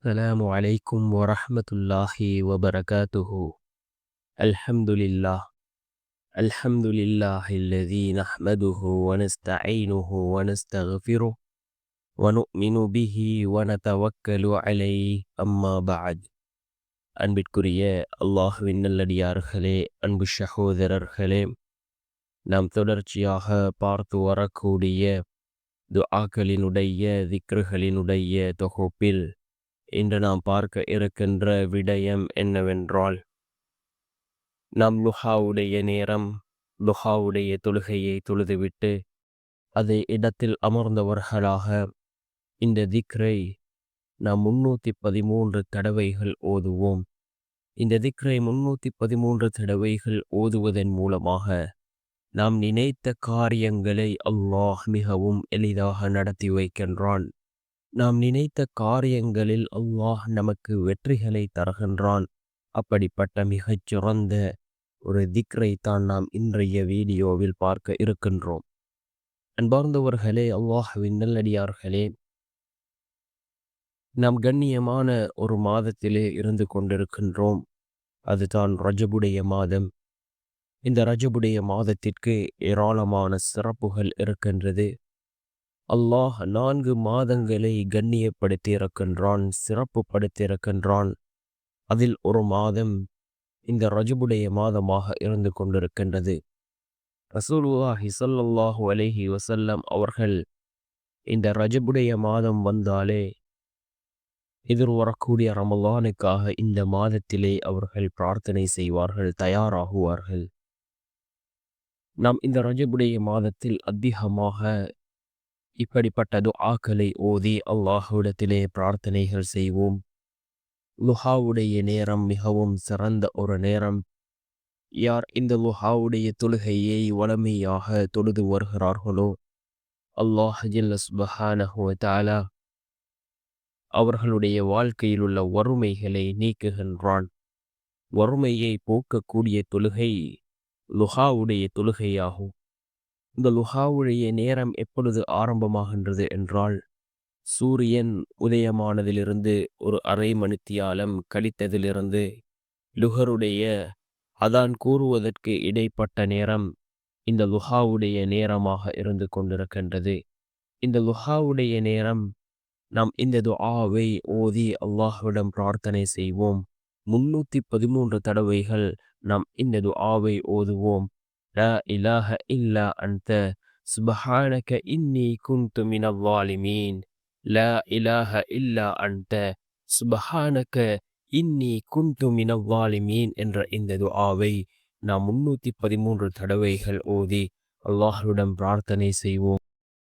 السلام عليكم ورحمة الله وبركاته. الحمد لله. الحمد لله الذي نحمده ونستعينه ونستغفره ونؤمن به ونتوكل عليه أما بعد. அன்பிற்குரிய அல்லாஹ்வின் நல்லடியார்களே, அன்பு சகோதரர்களே, நாம் தொடர்ச்சியாக பார்த்து வரக்கூடிய துஆக்களினுடைய திக்ருகளினுடைய தொகுப்பில் இன்று நாம் பார்க்க இருக்கின்ற விடயம் என்னவென்றால், நாம் லுஹாவுடைய நேரம், லுஹாவுடைய தொழுகையை தொழுதுவிட்டு அதே இடத்தில் அமர்ந்தவர்களாக இந்த திக்ரை நாம் 313 தடவைகள் ஓதுவோம். இந்த திக்ரை 313 தடவைகள் ஓதுவதன் மூலமாக நாம் நினைத்த காரியங்களை அல்லாஹ் மிகவும் எளிதாக நடத்தி வைக்கின்றான். நாம் நினைத்த காரியங்களில் அல்லாஹ் நமக்கு வெற்றிகளை தருகின்றான். அப்படிப்பட்ட மிகச்சிறந்த ஒரு திக்ரை தான் நாம் இன்றைய வீடியோவில் பார்க்க இருக்கின்றோம். அன்பார்ந்தவர்களே, அல்லாஹ்வின் நல்லடியார்களே, நாம் கண்ணியமான ஒரு மாதத்திலே இருந்து கொண்டிருக்கின்றோம். அதுதான் ரஜபுடைய மாதம். இந்த ரஜபுடைய மாதத்திற்கு ஏராளமான சிறப்புகள் இருக்கின்றது. அல்லாஹ் 4 மாதங்களை கண்ணியப்படுத்தி இருக்கின்றான், சிறப்பு படுத்தி இருக்கின்றான். அதில் ஒரு மாதம் இந்த ரஜபுடைய மாதமாக இருந்து கொண்டிருக்கின்றது. ரசூலுல்லாஹி ஸல்லல்லாஹு அலைஹி வஸல்லம் அவர்கள் இந்த ரஜபுடைய மாதம் வந்தாலே எதிர்வரக்கூடிய ரமலானுக்காக இந்த மாதத்திலே அவர்கள் பிரார்த்தனை செய்வார்கள், தயாராகுவார்கள். நாம் இந்த ரஜபுடைய மாதத்தில் அதிகமாக இப்படிப்பட்ட துஆக்களை ஓதி அல்லாஹ்விடத்திலே பிரார்த்தனைகள் செய்வோம். லுஹாவுடைய நேரம் மிகவும் சிறந்த ஒரு நேரம். யார் இந்த லுஹாவுடைய தொழுகையை வளமையாக தொழுது வருகிறார்களோ, அல்லாஹ் ஜல்ல சுப்ஹானஹு வ தஆலா அவர்களுடைய வாழ்க்கையில் உள்ள வறுமைகளை நீக்குகின்றான். வறுமையை போக்கக்கூடிய தொழுகை லுஹாவுடைய தொழுகையாகும். இந்த லுஹாவுடைய நேரம் எப்பொழுது ஆரம்பமாகின்றது என்றால், சூரியன் உதயமானதிலிருந்து ஒரு அரை மணித்தியாலம் கழித்ததிலிருந்து லுஹருடைய அதான் கூறுவதற்கு இடைப்பட்ட நேரம் இந்த லுஹாவுடைய நேரமாக இருந்து கொண்டிருக்கின்றது. இந்த லுஹாவுடைய நேரம் நாம் இந்த துஆவை ஓதி அல்லாஹ்விடம் பிரார்த்தனை செய்வோம். 313 தடவைகள் நாம் இந்த துஆவை ஓதுவோம். லா இலாஹ இல்லா அன்த சுப்ஹானக இன்னி குன்து மினல் ஸாலிமீன். லா இலாஹ இல்லா அன்த சுப்ஹானக இன்னி குன்து மினல் ஸாலிமீன் என்ற இந்த துஆவை நாம் 313 தடவைகள் ஓதி அல்லாஹ்விடம் பிரார்த்தனை செய்வோம்.